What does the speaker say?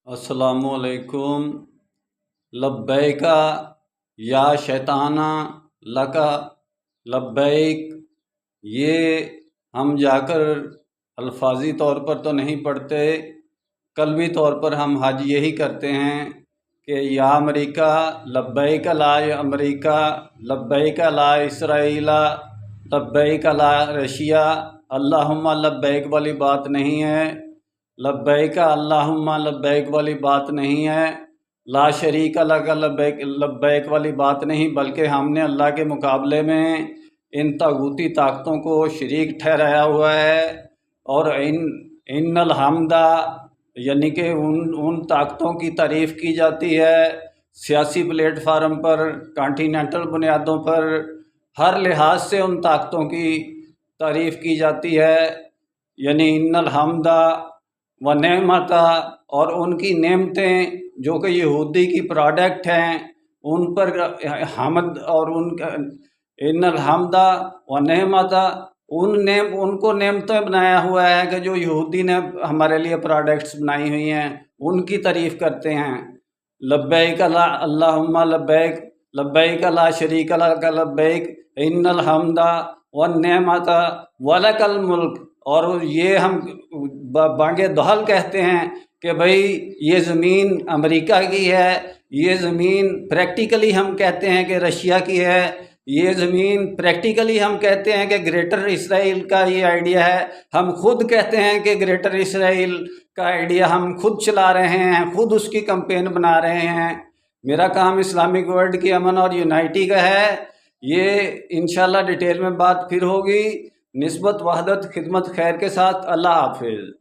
अस्सलामुअलैकुम। लब्बैका या शैताना लका लब्बैक, ये हम जाकर अल्फाजी तौर पर तो नहीं पढ़ते, कल्बी तौर पर हम हज यही करते हैं कि या अमरीका लब्बैक ला अमरीका, लब्बैक ला इसराइला, लब्बैक ला रशिया। अल्लाहुम्मा लब्बैक वाली बात नहीं है, लब्बैक अल्लाहुम्मा लब्बैक वाली बात नहीं है, ला शरीक लक लब्बैक लब्बैक वाली बात नहीं, बल्कि हमने अल्लाह के मुकाबले में इन तागूती ताकतों को शरीक ठहराया हुआ है। और इन्नल हमदा यानी कि उन ताकतों की तारीफ़ की जाती है सियासी प्लेटफार्म पर, कॉन्टिनेंटल बुनियादों पर, हर लिहाज से उन ताकतों की तारीफ़ की जाती है। यानी इन्नल हमदा व नेमता, और उनकी नेमतें जो कि यहूदी की प्रोडक्ट हैं उन पर हमद, और उनका इन्नल हमदा व नेमता, उनको नेमतें बनाया हुआ है कि जो यहूदी ने हमारे लिए प्रोडक्ट्स बनाई हुई हैं उनकी तारीफ़ करते हैं। लब्बैक अल्लाहुम्मा लब्बैक, लब्बैक ला शरीक लक लब्बैक, इन्नल हमदा व नेमता व लकल मुल्क। और ये हम बांगे दहल कहते हैं कि भाई ये ज़मीन अमेरिका की है, ये ज़मीन प्रैक्टिकली हम कहते हैं कि रशिया की है, ये ज़मीन प्रैक्टिकली हम कहते हैं कि ग्रेटर इसराइल का ये आइडिया है। हम खुद कहते हैं कि ग्रेटर इसराइल का आइडिया हम खुद चला रहे हैं, खुद उसकी कैंपेन बना रहे हैं। मेरा काम इस्लामिक वर्ल्ड की अमन और यूनाइटी का है। ये इंशाल्लाह डिटेल में बात फिर होगी। निस्बत वहदत खिदमत खैर के साथ। अल्लाह हाफिज़।